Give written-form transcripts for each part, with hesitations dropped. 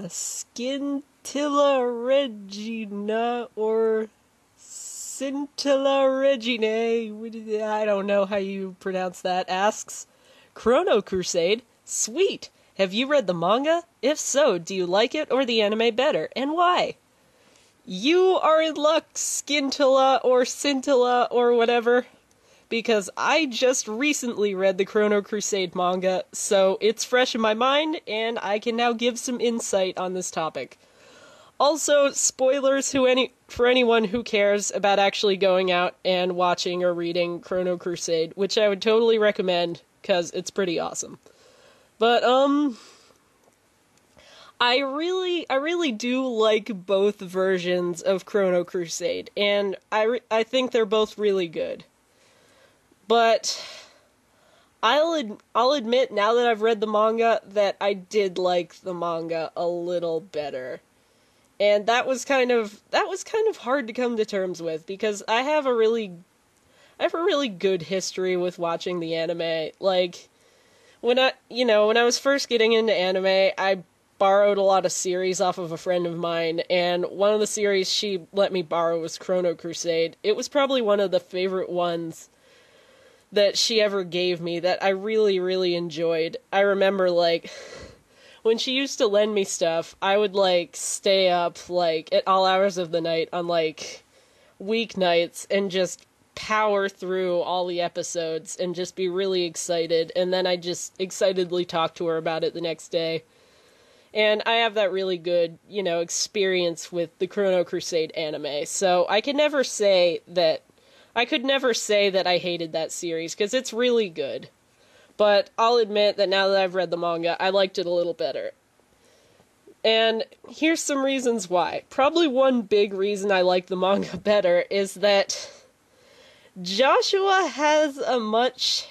Scintilla Regina or Scintilla Reginae, I don't know how you pronounce that, asks, Chrono Crusade? Sweet! Have you read the manga? If so, do you like it or the anime better, and why? You are in luck, Scintilla or Scintilla or whatever, because I just recently read the Chrono Crusade manga, so it's fresh in my mind, and I can now give some insight on this topic. Also, spoilers for anyone who cares about actually going out and watching or reading Chrono Crusade, which I would totally recommend, because it's pretty awesome. But, I really do like both versions of Chrono Crusade, and I think they're both really good. But I'll admit, now that I've read the manga, that I did like the manga a little better. And that was kind of hard to come to terms with, because I have a really good history with watching the anime. Like, when I was first getting into anime, I borrowed a lot of series off of a friend of mine, and one of the series she let me borrow was Chrono Crusade. It was probably one of the favorite ones that she ever gave me that I really, really enjoyed. I remember, like, when she used to lend me stuff, I would, like, stay up, like, at all hours of the night on, like, weeknights and just power through all the episodes and just be really excited, and then I just excitedly talk to her about it the next day. And I have that really good, experience with the Chrono Crusade anime, so I could never say that I hated that series, because it's really good. But I'll admit that now that I've read the manga, I liked it a little better. And here's some reasons why. Probably one big reason I like the manga better is that Joshua has a much...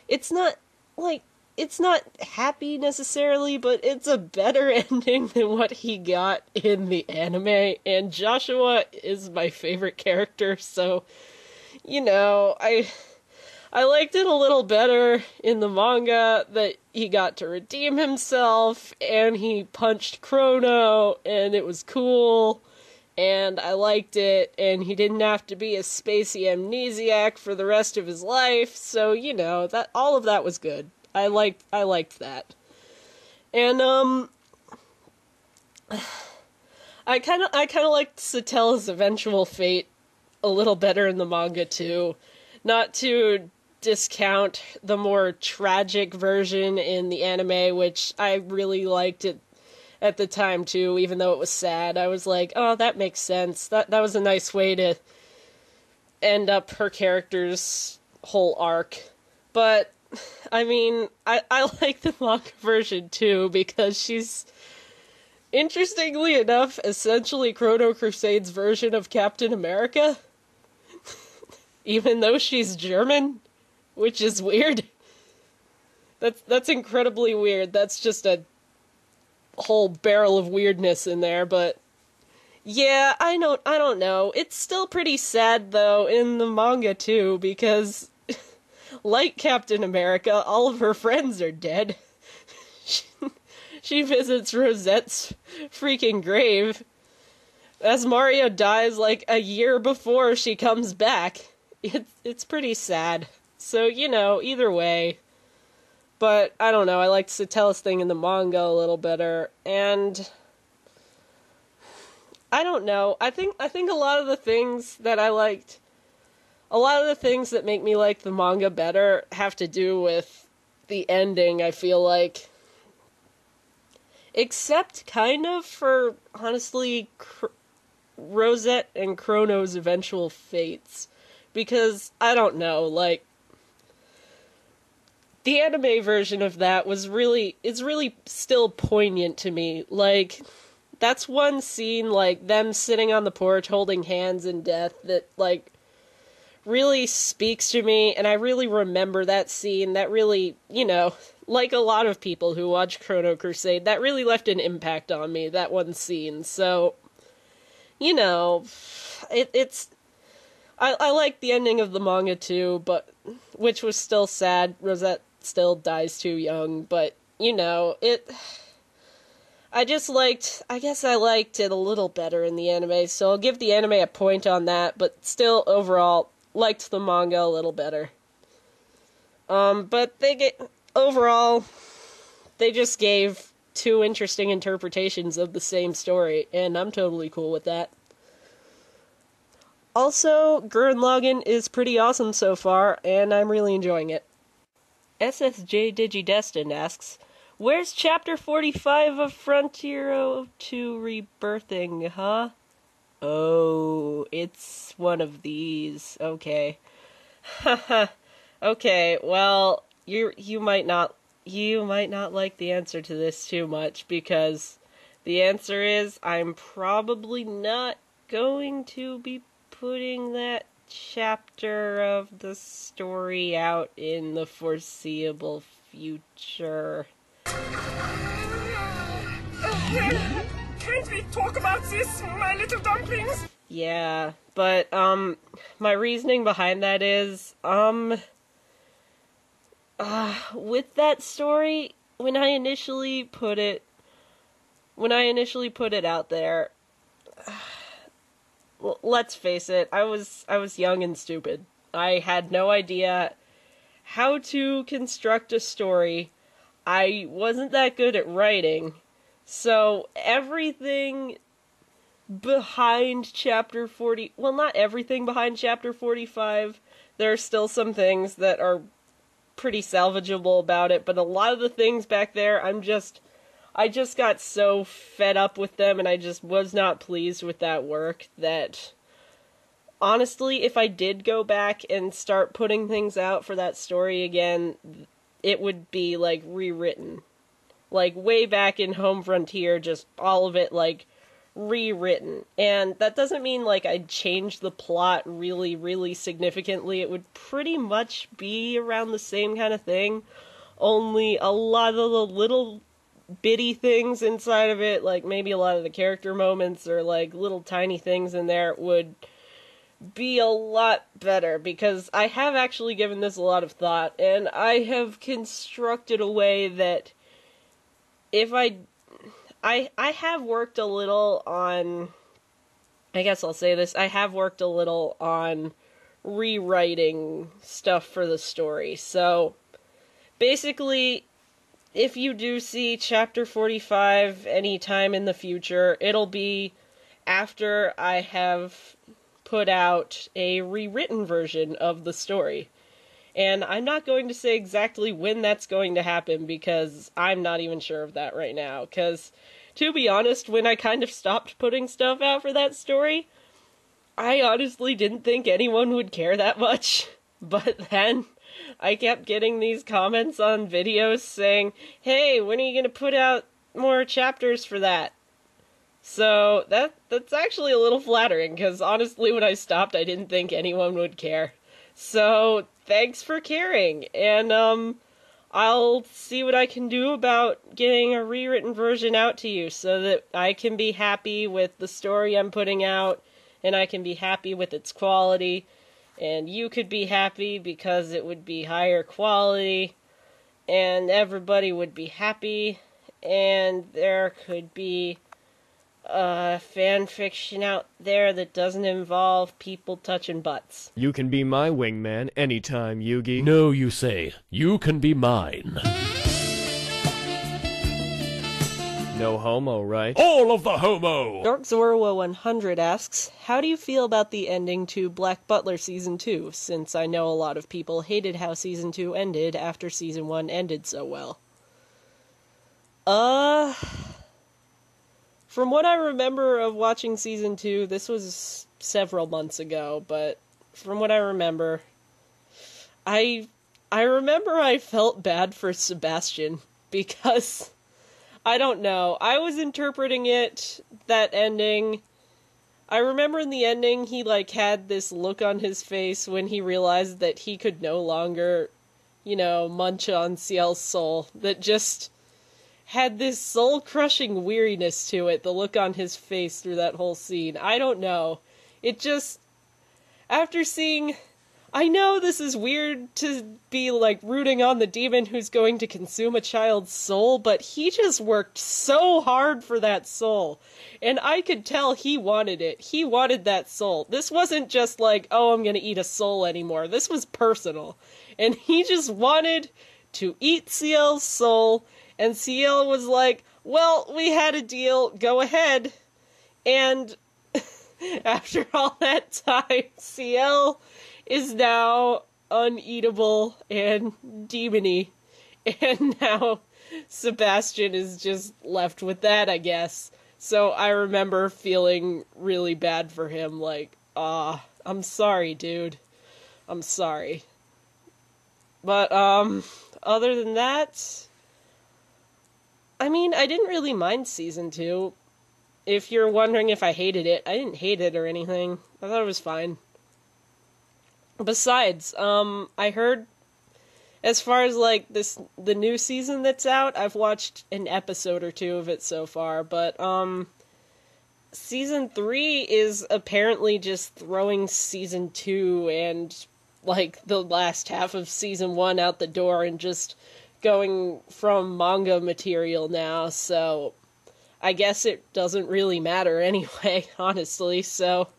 It's not happy necessarily, but it's a better ending than what he got in the anime, and Joshua is my favorite character, so, I liked it a little better in the manga that he got to redeem himself, and he punched Chrono, and it was cool, and I liked it, and he didn't have to be a spacey amnesiac for the rest of his life, so, that all of that was good. I liked that. And, I kinda liked Satella's eventual fate a little better in the manga, too. Not to discount the more tragic version in the anime, which I really liked it at the time, too, even though it was sad. I was like, oh, that makes sense. That was a nice way to end up her character's whole arc. But I mean, I like the manga version too, because she's, interestingly enough, essentially Chrono Crusade's version of Captain America. Even though she's German, which is weird. That's incredibly weird. That's just a whole barrel of weirdness in there, but yeah, I don't know. It's still pretty sad though in the manga too, because like Captain America, all of her friends are dead. She visits Rosette's freaking grave, as Mario dies like a year before she comes back. It's pretty sad. So, either way. But, I don't know, I liked Satella's thing in the manga a little better, and I don't know, I think a lot of the things that I liked, a lot of the things that make me like the manga better have to do with the ending, I feel like. Except kind of for, honestly, Rosette and Chrono's eventual fates. Because, I don't know, like, the anime version of that it's really still poignant to me. Like, that's one scene, like, them sitting on the porch holding hands in death that, like, really speaks to me, and I really remember that scene. That really, like a lot of people who watch Chrono Crusade, that really left an impact on me, that one scene. So, it's... I like the ending of the manga too, but which was still sad. Rosette still dies too young, but, I guess I liked it a little better in the anime, so I'll give the anime a point on that, but still, overall, liked the manga a little better. But overall, they just gave two interesting interpretations of the same story, and I'm totally cool with that. Also, Gurren Lagann is pretty awesome so far, and I'm really enjoying it. SSJ Digidestined asks, where's Chapter 45 of Frontier 2 Rebirthing, huh? Oh, it's one of these. Okay. Haha. Okay, well, you might not like the answer to this too much, because the answer is I'm probably not going to be putting that chapter of the story out in the foreseeable future. Can't we talk about this, my little dumplings? Yeah, but, my reasoning behind that is, with that story, when I initially put it out there, let's face it, I was young and stupid. I had no idea how to construct a story. I wasn't that good at writing, so everything behind Chapter 40... Well, not everything behind Chapter 45. There are still some things that are pretty salvageable about it, but a lot of the things back there, I just got so fed up with them, and I just was not pleased with that work that... Honestly, if I did go back and start putting things out for that story again, it would be, like, rewritten. Like, way back in Home Frontier, just all of it, like, rewritten. And that doesn't mean, like, I'd change the plot really, really significantly. It would pretty much be around the same kind of thing, only a lot of the little bitty things inside of it, like maybe a lot of the character moments or, like, little tiny things in there would be a lot better, because I have actually given this a lot of thought, and I have constructed a way that if I have worked a little on, I guess I'll say this, I have worked a little on rewriting stuff for the story. So, basically, if you do see Chapter 45 anytime in the future, it'll be after I have put out a rewritten version of the story. And I'm not going to say exactly when that's going to happen, because I'm not even sure of that right now. Because, to be honest, when I kind of stopped putting stuff out for that story, I honestly didn't think anyone would care that much. But then I kept getting these comments on videos saying, hey, when are you going to put out more chapters for that? So that's actually a little flattering, because honestly when I stopped I didn't think anyone would care. So thanks for caring, and I'll see what I can do about getting a rewritten version out to you so that I can be happy with the story I'm putting out, and I can be happy with its quality, and you could be happy because it would be higher quality, and everybody would be happy, and there could be fan fiction out there that doesn't involve people touching butts. You can be my wingman anytime, Yugi. No, you say. You can be mine. No homo, right? All of the homo! Dark Zorua 100 asks, how do you feel about the ending to Black Butler Season 2, since I know a lot of people hated how Season 2 ended after Season 1 ended so well? From what I remember of watching Season 2, this was several months ago, but from what I remember, I remember I felt bad for Sebastian, because, I don't know, I was interpreting that ending, I remember in the ending he, like, had this look on his face when he realized that he could no longer, munch on Ciel's soul, that just had this soul-crushing weariness to it, the look on his face through that whole scene. I don't know. It just... After seeing I know this is weird to be, like, rooting on the demon who's going to consume a child's soul, but he just worked so hard for that soul. And I could tell he wanted it. He wanted that soul. This wasn't just like, oh, I'm gonna eat a soul anymore. This was personal. And he just wanted to eat CL's soul, and CL was like, well, we had a deal, go ahead. And after all that time, CL is now uneatable and demony. And now Sebastian is just left with that, I guess. So I remember feeling really bad for him, like, I'm sorry, dude. I'm sorry. But, other than that, I mean, I didn't really mind Season 2. If you're wondering if I hated it, I didn't hate it or anything. I thought it was fine. Besides, I heard, as far as, like, the new season that's out, I've watched an episode or two of it so far, but, Season 3 is apparently just throwing Season 2 and, like, the last half of Season 1 out the door and just going from manga material now, so I guess it doesn't really matter anyway, honestly, so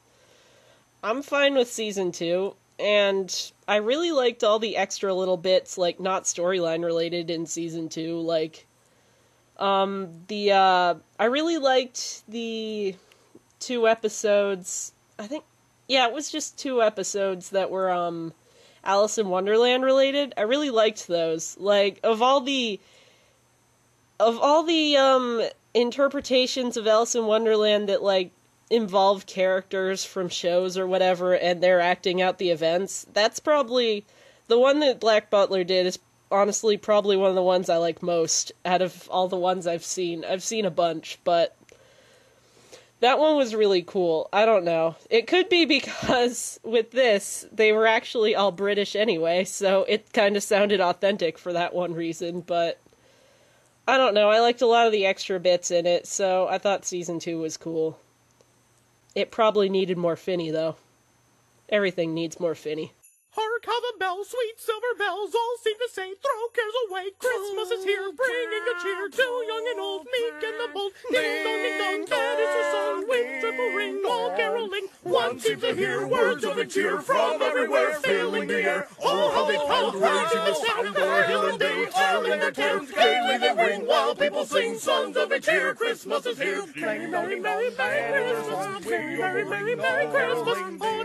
I'm fine with Season 2. And I really liked all the extra little bits, like, not storyline related in Season 2, like, I really liked the 2 episodes, it was just 2 episodes that were, Alice in Wonderland related. I really liked those. Like, of all the interpretations of Alice in Wonderland that, like, involve characters from shows or whatever, and they're acting out the events, that's probably the one that Black Butler did is honestly probably one of the ones I like most out of all the ones I've seen. I've seen a bunch, but that one was really cool. I don't know. It could be because with this, they were actually all British anyway, so it kind of sounded authentic for that one reason, but I don't know. I liked a lot of the extra bits in it, so I thought Season 2 was cool. It probably needed more Finny, though. Everything needs more Finny. Hark how the bells, sweet silver bells, all seem to say, throw cares away, Christmas is here, bringing good cheer to young and old, meek and the bold. Ding dong, that is your song, with triple ring, all caroling. One seems to hear words of a cheer from everywhere, filling the air. Oh, how they pound, raging the sound, o'er hill and dale, all in their towns, gaily they ring, while people sing songs of a cheer. Christmas is here. Merry, merry, merry, merry Christmas, merry, merry, merry, merry Christmas. Oh,